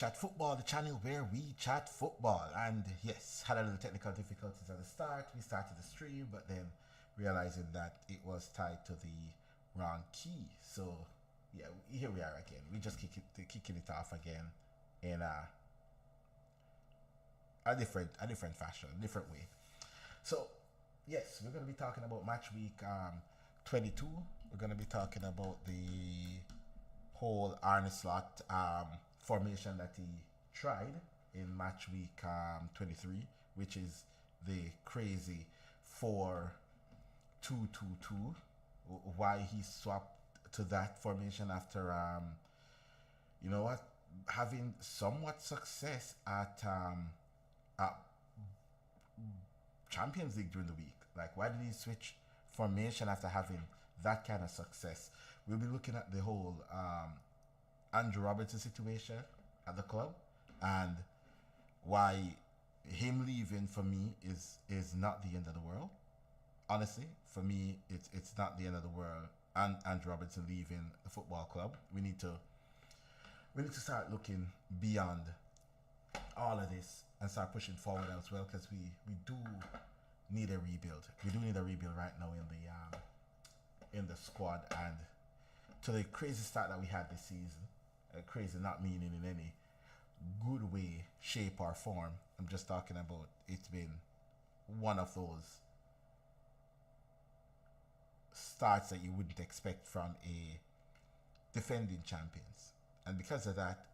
Chat Football, the channel where we chat football. And yes, had a little technical difficulties at the start. We started the stream, but then realizing that it was tied to the wrong key. So yeah, here we are again. We just kicking it off again in a different fashion, a different way. So yes, we're gonna be talking about match week 22. We're gonna be talking about the whole Arne Slot formation that he tried in match week 23, which is the crazy 4-2-2-2. Why he swapped to that formation after, you know what, having somewhat success at Champions League during the week. Like, why did he switch formation after having that kind of success? We'll be looking at the whole Andrew Robertson situation at the club and why him leaving for me is not the end of the world. Honestly, for me, it's not the end of the world. And Andrew Robertson leaving the football club, we need to start looking beyond all of this and start pushing forward as well because we do need a rebuild. We do need a rebuild right now in the squad and to the crazy start that we had this season. Crazy not meaning in any good way, shape or form. I'm just talking about it's been one of those starts that you wouldn't expect from a defending champions. And because of that,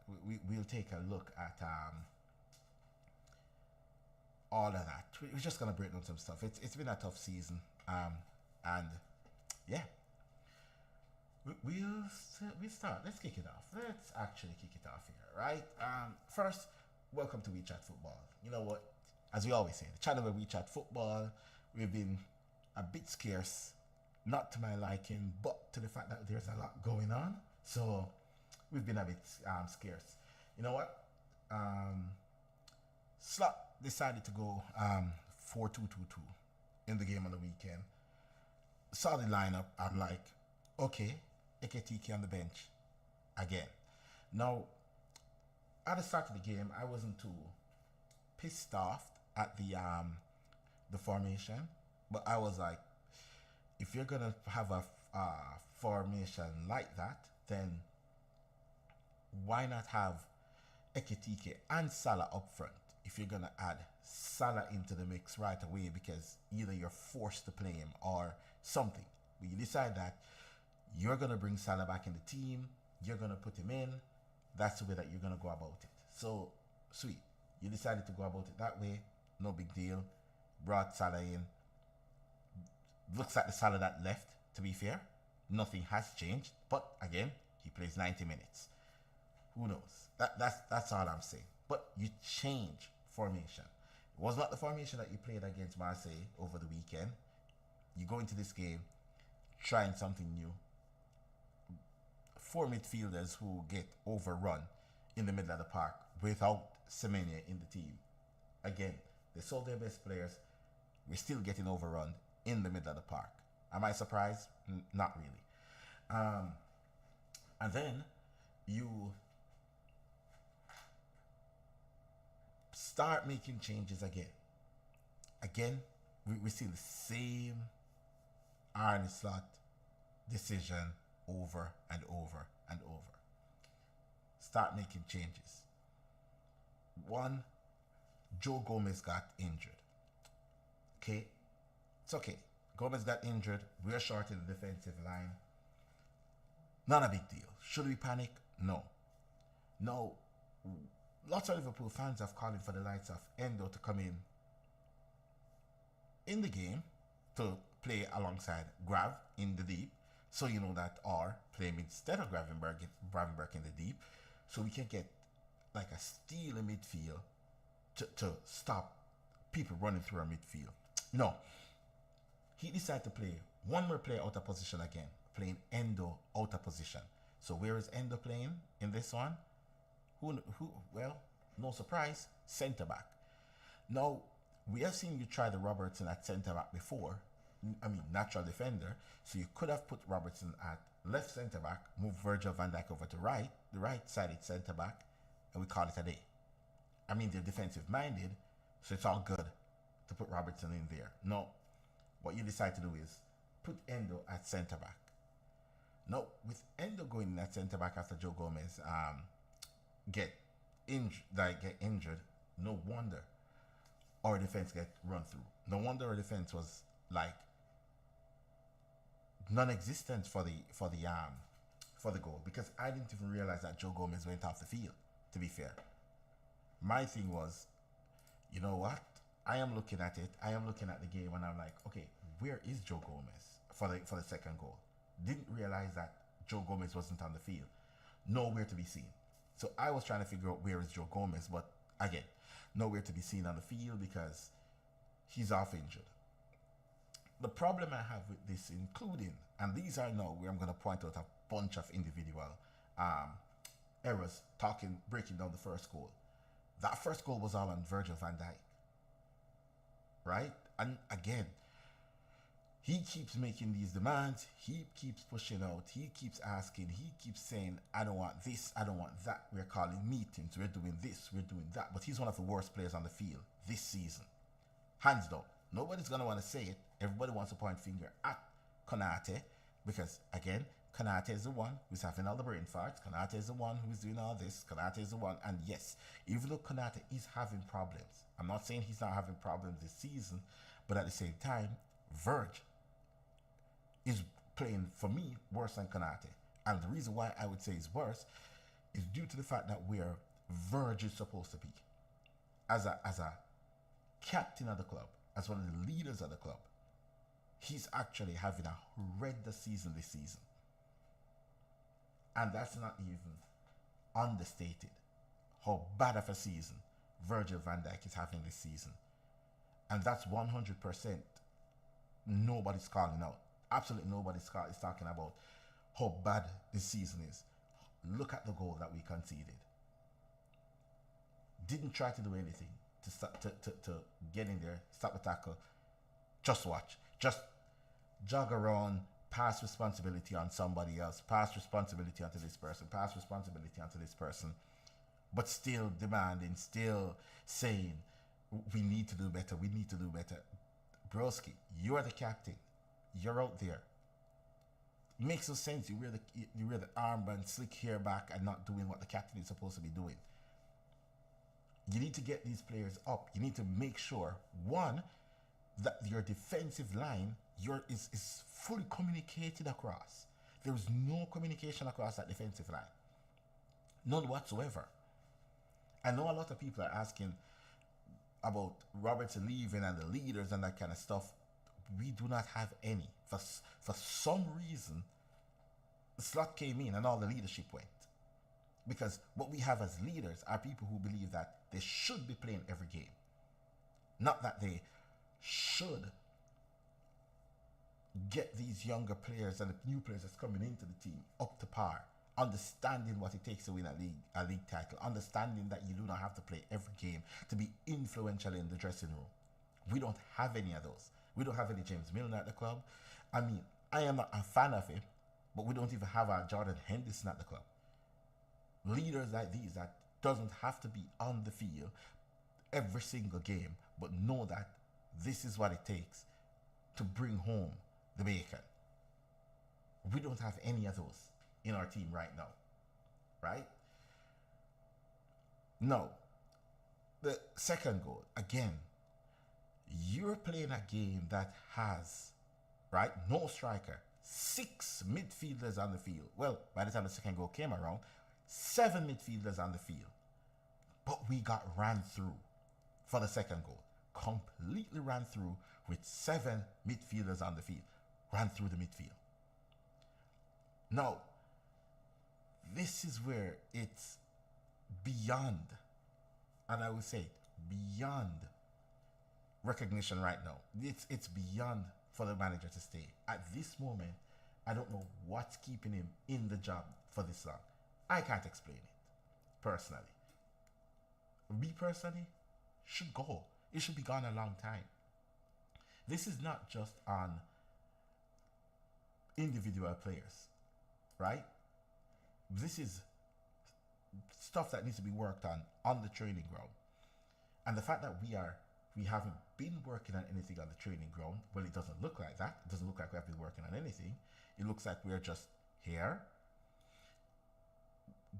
we'll take a look at all of that. We're just gonna break down some stuff. It's been a tough season, and yeah, we start. Let's kick it off. Let's actually kick it off here, right? First, welcome to We Chat Football. You know what? As we always say, the channel where we chat football. We've been a bit scarce, not to my liking, but to the fact that there's a lot going on. So we've been a bit scarce. You know what? Slot decided to go 4-2-2-2 in the game on the weekend. Saw the lineup. I'm like, okay, Eketike on the bench again. Now, at the start of the game, I wasn't too pissed off at the formation, but I was like, if you're gonna have a formation like that, then why not have Eketike and Salah up front? If you're gonna add Salah into the mix right away, because either you're forced to play him or something, but you decide that you're gonna bring Salah back in the team, you're gonna put him in. That's the way that you're gonna go about it. So sweet, you decided to go about it that way. No big deal. Brought Salah in. Looks like the Salah that left. To be fair, nothing has changed. But again, he plays 90 minutes. Who knows? That's all I'm saying. But you change formation. It was not the formation that you played against Marseille over the weekend. You go into this game trying something new. Four midfielders who get overrun in the middle of the park without Semenya in the team. Again, they sold their best players. We're still getting overrun in the middle of the park. Am I surprised? Not really. And then you start making changes again. Again, we see the same Arne Slot decision over and over and over. Start making changes. One, Joe Gomez got injured. Okay, it's okay. Gomez got injured. We're short in the defensive line. Not a big deal. Should we panic? No. No. Lots of Liverpool fans have called for the likes of Endo to come in the game to play alongside Grav in the deep. So you know that, or play him instead of Gravenberg in the deep. So we can get like a steal in midfield to stop people running through our midfield. No. He decided to play one more player out of position again, playing Endo out of position. So where is Endo playing in this one? Who? Well, no surprise, centre back. Now, we have seen you try the Robertson at centre back before. I mean, natural defender. So you could have put Robertson at left centre back, move Virgil van Dijk over to right, the right sided centre back, and we call it a day. I mean, they're defensive minded, so it's all good to put Robertson in there. No, what you decide to do is put Endo at centre back. No, with Endo going in at centre back after Joe Gomez get injured, no wonder our defense get run through. No wonder our defense was like non-existent for the goal, because I didn't even realize that Joe Gomez went off the field. To be fair, my thing was, you know what? I am looking at it. I am looking at the game, and I'm like, okay, where is Joe Gomez for the second goal? Didn't realize that Joe Gomez wasn't on the field. Nowhere to be seen. So I was trying to figure out where is Joe Gomez, but again, nowhere to be seen on the field because he's off injured. The problem I have with this, including, and these are now where I'm going to point out a bunch of individual errors, breaking down the first goal. That first goal was all on Virgil van Dijk, right? And again, he keeps making these demands. He keeps pushing out. He keeps asking. He keeps saying, I don't want this. I don't want that. We're calling meetings. We're doing this. We're doing that. But he's one of the worst players on the field this season. Hands down. Nobody's going to want to say it. Everybody wants to point finger at Konate because, again, Konate is the one who's having all the brain farts. Konate is the one who's doing all this. Konate is the one. And yes, even though Konate is having problems, I'm not saying he's not having problems this season, but at the same time, Virg is playing, for me, worse than Konate. And the reason why I would say it's worse is due to the fact that where Virg is supposed to be. As a captain of the club, as one of the leaders of the club, he's actually having a horrendous season this season. And that's not even understated how bad of a season Virgil van Dijk is having this season. And that's 100% nobody's calling out. Absolutely nobody is talking about how bad this season is. Look at the goal that we conceded. Didn't try to do anything to get in there, stop the tackle. Just watch. Just jog around, pass responsibility on somebody else, pass responsibility onto this person, pass responsibility onto this person. But still demanding, still saying, we need to do better, we need to do better. Broski, you are the captain. You're out there. It makes no sense. You wear the armband, slick hair back, and not doing what the captain is supposed to be doing. You need to get these players up. You need to make sure, one, that your defensive line is fully communicated across. There is no communication across that defensive line. None whatsoever. I know a lot of people are asking about Robertson leaving and the leaders and that kind of stuff. We do not have any. For some reason, the slot came in and all the leadership went. Because what we have as leaders are people who believe that they should be playing every game. Not that they should get these younger players and the new players that's coming into the team up to par, understanding what it takes to win a league title, understanding that you do not have to play every game to be influential in the dressing room. We don't have any of those. We don't have any James Milner at the club. I mean, I am not a fan of it, but we don't even have a Jordan Henderson at the club. Leaders like these that doesn't have to be on the field every single game, but know that this is what it takes to bring home the bacon. We don't have any of those in our team right now, right? No. The second goal, again, you're playing a game that has, right, no striker, 6 midfielders on the field. Well, by the time the second goal came around, 7 midfielders on the field. But we got ran through for the second goal. Completely ran through with 7 midfielders on the field. Ran through the midfield. Now, this is where it's beyond, and I would say beyond recognition right now. It's beyond for the manager to stay. At this moment, I don't know what's keeping him in the job for this long. I can't explain it, personally. Me personally, should go. It should be gone a long time. This is not just on individual players, right? This is stuff that needs to be worked on the training ground. And the fact that we haven't been working on anything on the training ground, well, it doesn't look like that. It doesn't look like we have been working on anything. It looks like we're just here,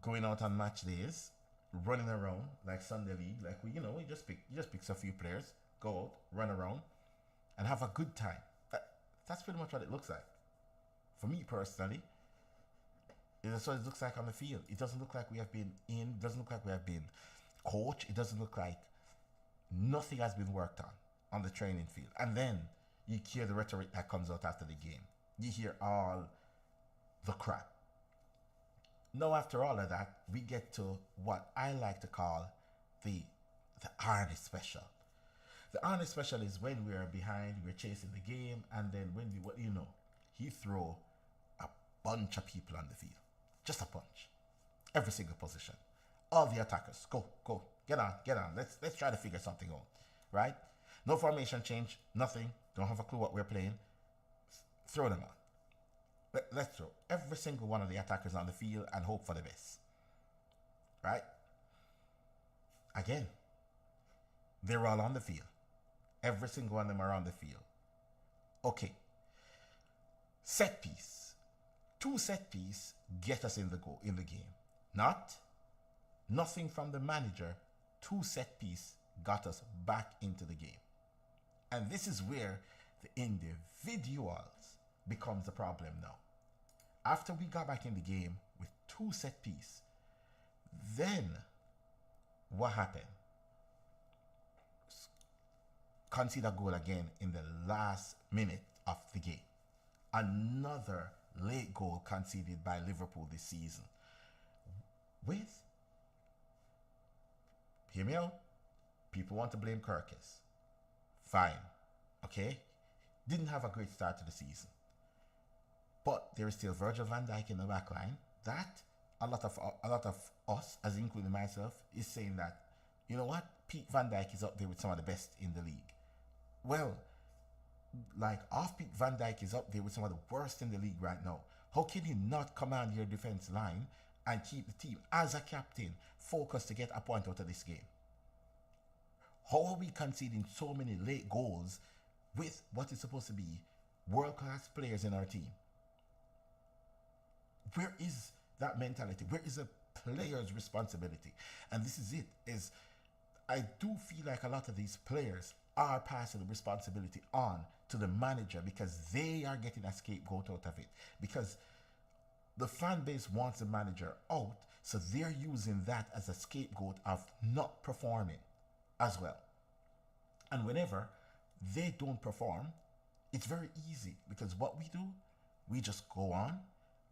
going out on match days, running around like Sunday League, like we just pick a few players, go out, run around, and have a good time. That's pretty much what it looks like. For me personally, that's what it looks like on the field. It doesn't look like we have been in. It doesn't look like we have been coached. It doesn't look like nothing has been worked on the training field. And then you hear the rhetoric that comes out after the game. You hear all the crap. Now, after all of that, we get to what I like to call the Arnie special. The Arnie special is when we are behind, we're chasing the game, and then when he throw a bunch of people on the field. Just a bunch. Every single position. All the attackers. Go. Get on. Let's try to figure something out. Right? No formation change. Nothing. Don't have a clue what we're playing. Throw them on. Let's throw every single one of the attackers on the field and hope for the best. Right? Again, they're all on the field. Every single one of them are on the field. Okay. Set piece. 2 set piece get us in the game. Nothing from the manager. 2 set piece got us back into the game. And this is where the individuals becomes the problem now. After we got back in the game with 2 set piece, then what happened? Concede a goal again in the last minute of the game. Another late goal conceded by Liverpool this season. Hear me out, people want to blame Kirkes. Fine. Okay? Didn't have a great start to the season. But there is still Virgil van Dijk in the back line. That a lot of us, as including myself, is saying that, you know what, Pete Van Dijk is up there with some of the best in the league. Well, like off-peak Van Dijk is up there with some of the worst in the league right now. How can you not command your defense line and keep the team as a captain focused to get a point out of this game? How are we conceding so many late goals with what is supposed to be world-class players in our team? Where is that mentality? Where is the player's responsibility? And this is it, is I do feel like a lot of these players are passing the responsibility on to the manager because they are getting a scapegoat out of it. Because the fan base wants the manager out, so they're using that as a scapegoat of not performing as well. And whenever they don't perform, it's very easy because what we do, we just go on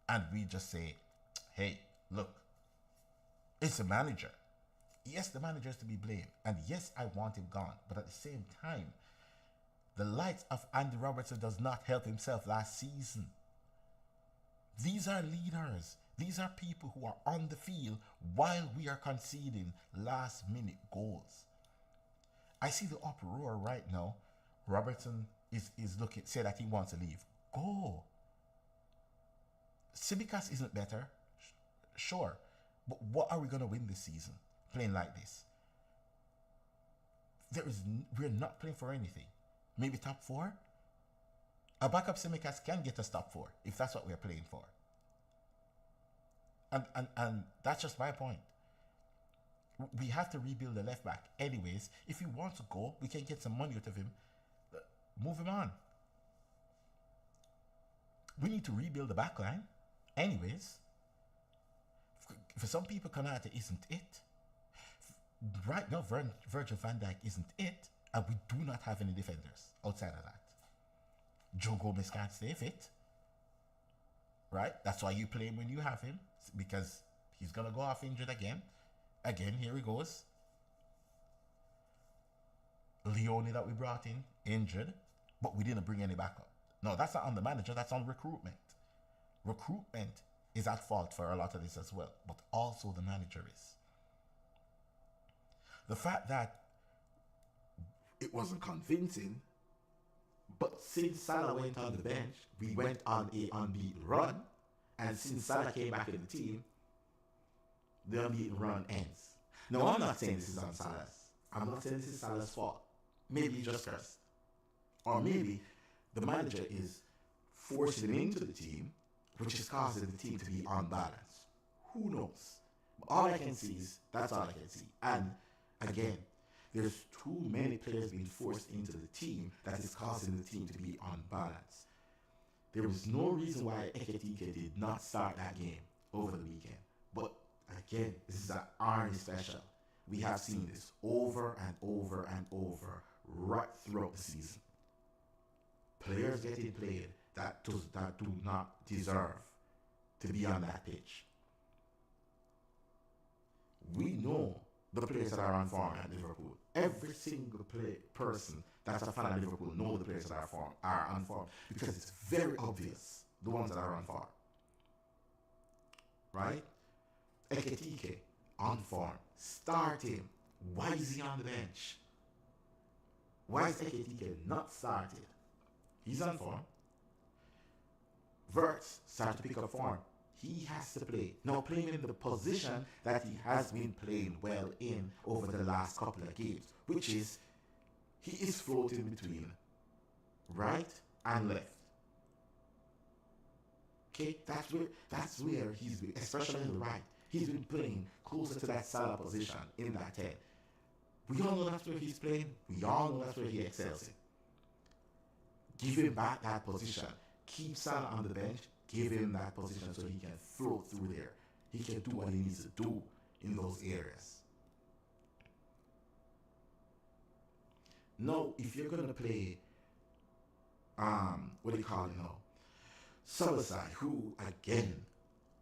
and we just say, hey, look, it's the manager. Yes, the manager is to be blamed. And yes, I want him gone. But at the same time, the likes of Andy Robertson does not help himself last season. These are leaders. These are people who are on the field while we are conceding last-minute goals. I see the uproar right now. Robertson is looking, say that he wants to leave. Go. Tsimikas isn't better. Sure. But what are we going to win this season playing like this? We're not playing for anything. Maybe top 4? A backup Tsimikas can get us top 4 if that's what we're playing for. And that's just my point. We have to rebuild the left back. Anyways, if he wants to go, we can get some money out of him. Move him on. We need to rebuild the back line. Anyways, for some people, Konate isn't it. Right now, Virgil van Dijk isn't it. And we do not have any defenders outside of that. Joe Gomez can't stay fit. Right? That's why you play him when you have him. Because he's going to go off injured again. Again, here he goes. Leone that we brought in, injured. But we didn't bring any backup. No, that's not on the manager. That's on recruitment. Recruitment is at fault for a lot of this as well. But also the manager is. The fact that it wasn't convincing, but since Salah went on the bench, we went on a unbeaten run, and since Salah came back in the team, the unbeaten run ends. No, I'm not saying this is on Salah's. I'm not saying this is Salah's fault. Maybe he just cursed. Or maybe the manager is forcing him into the team, which is causing the team to be unbalanced. Who knows? But all I can see is that's all I can see. And again, there's too many players being forced into the team that is causing the team to be unbalanced. There was no reason why Ekitike did not start that game over the weekend. But again, this is an Arnie special. We have seen this over and over and over right throughout the season. Players getting played that do not deserve to be on that pitch. We know the players that are on form at Liverpool. Every single person that's a fan of Liverpool know the players that are on form because it's very obvious the ones that are on form. Right? Ekitike on form. Start him. Why is he on the bench? Why is Ekitike not started? He's on form. Wirtz started to pick up form. He has to play. Now playing in the position that he has been playing well in over the last couple of games, which is he is floating between right and left. Okay, that's where he's been, especially in the right. He's been playing closer to that Salah position in that 10. We all know that's where he's playing. We all know that's where he excels in. Give him back that position. Keep Salah on the bench. Give him that position so he can float through there. He can do what he needs to do in those areas. No, if you're gonna play, what do you call it now? Salazar, who again,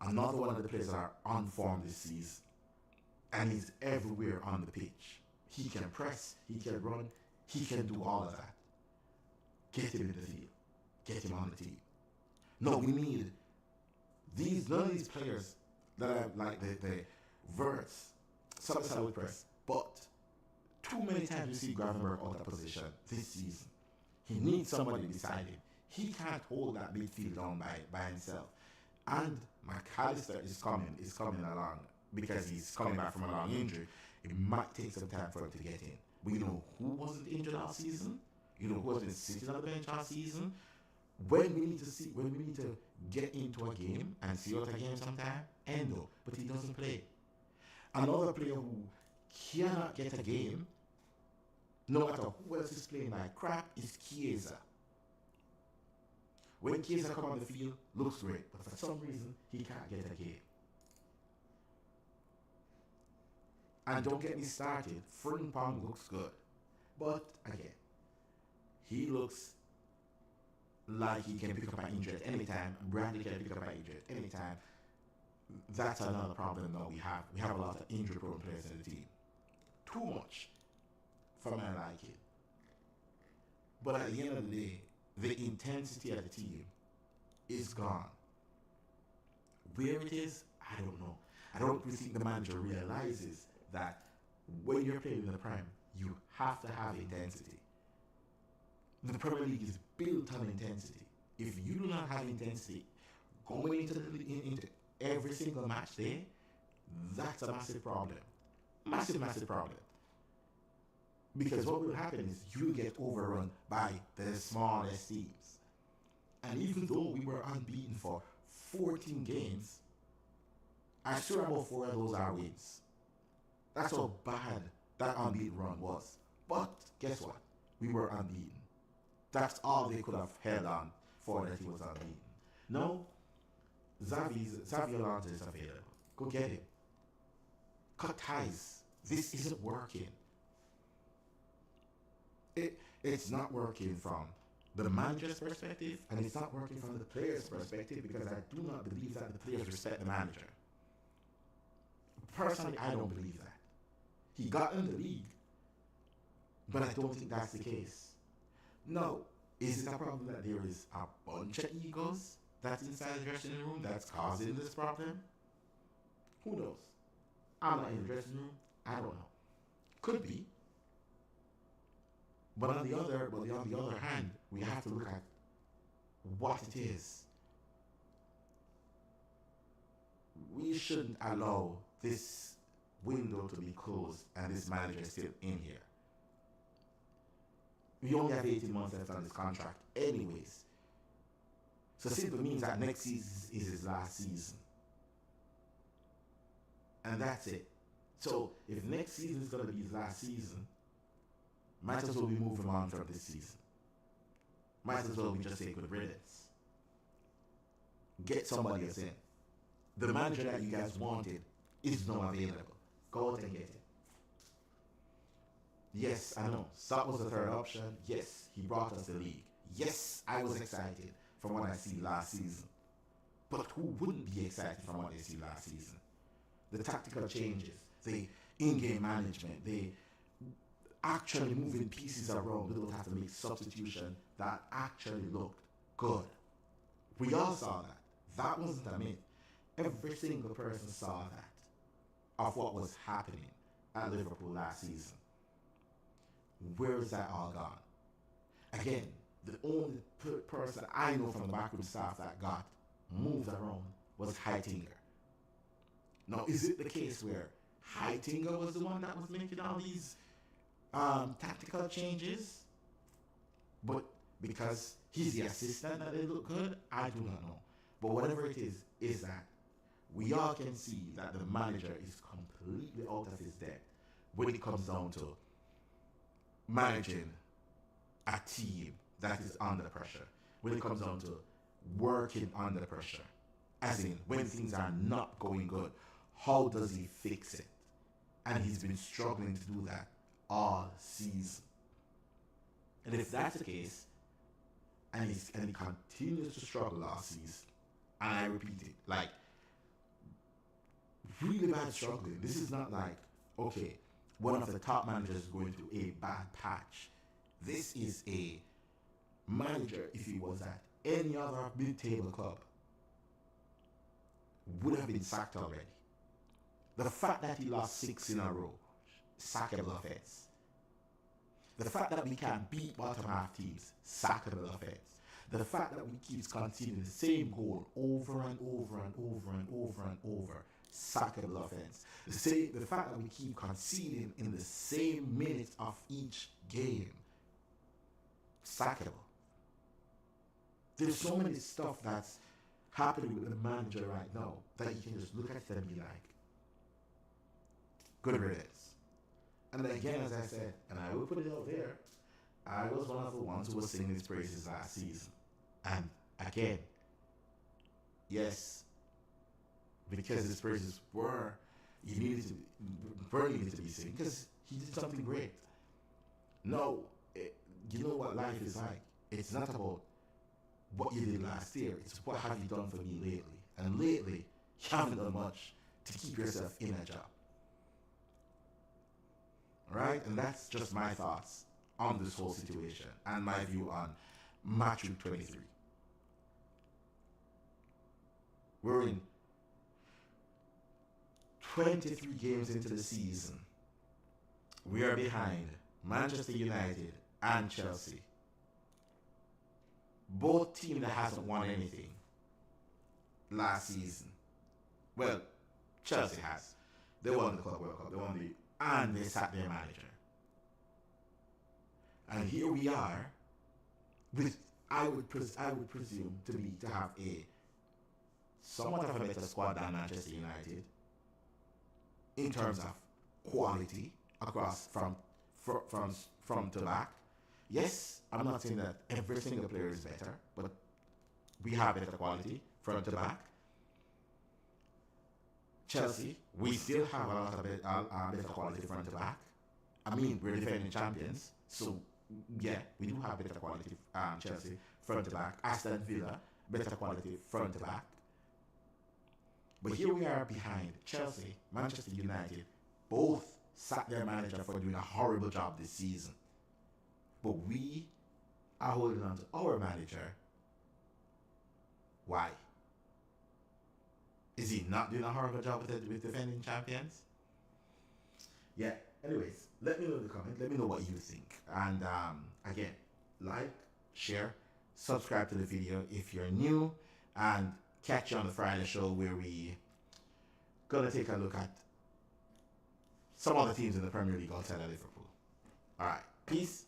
another one of the players that are on form this season, and he's everywhere on the pitch. He can press, he can run, he can do all of that. Get him in the field. Get him on the team. No, we need none of these players that are like the Wirtz, Salazar with press, but too many times we see Gravenberch out of position this season. He needs somebody beside him. He can't hold that midfield down by himself. And McAllister is coming along because he's coming back from a long injury. It might take some time for him to get in. We know who wasn't injured all season. You know who has been sitting on the bench all season. When we need to get into a game and see out a game sometime, Endo, but he doesn't play. Another player who cannot get a game, no matter who else is playing like crap, is Chiesa. When Chiesa comes on the field, looks great, but for some reason, he can't get a game. And don't get me started, Frimpong looks good. But again, he looks like he can pick up an injury at any time. Bradley can pick up an injury at any time. That's another problem that we have. We have a lot of injury-prone players in the team. Too much for my liking. But at the end of the day, the intensity of the team is gone. Where it is, I don't know. I don't really think the manager realizes that when you're playing in the Prem, you have to have intensity. The Premier League is built on intensity. If you do not have intensity going into every single match day, that's a massive problem. Massive problem. Because what will happen is you'll get overrun by the smallest teams. And even though we were unbeaten for 14 games, I'm sure about 4 of those are wins. That's how bad that unbeaten run was. But guess what? We were unbeaten. That's all they could have held on for that he was unbeaten. No, Xavi Alonso is available. Go get him. Cut ties. This isn't working. It's not working from the manager's perspective, and it's not working from the player's perspective, because I do not believe that the players respect the manager. Personally, I don't believe that. He got in the league, but I don't think that's the case. No, is it a problem that there is a bunch of egos that's inside the dressing room that's causing this problem? Who knows? I'm not in the dressing room. I don't know. Could be. But on the other hand, we have to look at what it is. We shouldn't allow this window to be closed and this manager is still in here. We only have 18 months left on this contract anyways. So simply means that next season is his last season. And that's it. So if next season is going to be his last season, might as well we move him on from this season. Might as well we just say good riddance. Get somebody else in. The manager that you guys wanted is not available. Go out and get it. Yes, I know. Stott was the third option. Yes, he brought us the league. Yes, I was excited from what I see last season. But who wouldn't be excited from what they see last season? The tactical changes, the in-game management, the actually moving pieces around. We don't have to make substitution that actually looked good. We all saw that. That wasn't a myth. Every single person saw that of what was happening at Liverpool last season. Where is that all gone? Again, the only person I know from the backroom staff that got moved around was Heitinger. Now, is it the case where Heitinger was the one that was making all these tactical changes? But because he's the assistant that they look good, I do not know. But whatever it is that we all can see that the manager is completely out of his depth when it comes down to managing a team that is under pressure, when it comes down to working under pressure, as in when things are not going good, how does he fix it? And he's been struggling to do that all season. And if that's the case, and he continues to struggle all season, and I repeat it, like really bad struggling. This is not like, okay, one of the top managers is going through a bad patch. This is a manager, if he was at any other mid-table club, would have been sacked already. The fact that he lost 6 in a row, sackable offense. The fact that we can't beat bottom half teams, sackable offense. The fact that we keep conceding the same goal over and over and over and over and over, sackable offense. The fact that we keep conceding in the same minutes of each game, sackable. There's so many stuff that's happening with the manager right now that you can just look at it and be like, good riddance. And then again, as I said, and I will put it out there, I was one of the ones who was singing his praises last season. And again, yes, because his praises were needed to be seen because he did something great. No, you know what life is like. It's not about what you did last year. It's what have you done for me lately. And lately, you haven't done much to keep yourself in a job. Right? And that's just my thoughts on this whole situation and my view on match week 23. We're in 23 games into the season. We are behind Manchester United and Chelsea. Both teams that hasn't won anything last season. Well, Chelsea has. They won the Club World Cup. And they sacked their manager. And here we are with, I would presume to have a somewhat of a better squad than Manchester United in terms of quality across from to back. Yes, I'm not saying that every single player is better, but we have better quality front to back. Chelsea, we still have a lot of better quality front to back. I mean, we're defending champions, so yeah, we do have better quality Chelsea front to back. Aston Villa, better quality front to back. But here we are behind Chelsea, Manchester United, both sacked their manager for doing a horrible job this season. But we are holding on to our manager. Why? Is he not doing a horrible job with defending champions? Yeah, anyways, let me know in the comment. Let me know what you think. And again, like, share, subscribe to the video if you're new, and catch you on the Friday show where we gonna take a look at some other teams in the Premier League outside of Liverpool. All right, peace.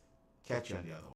Catch you on the other one.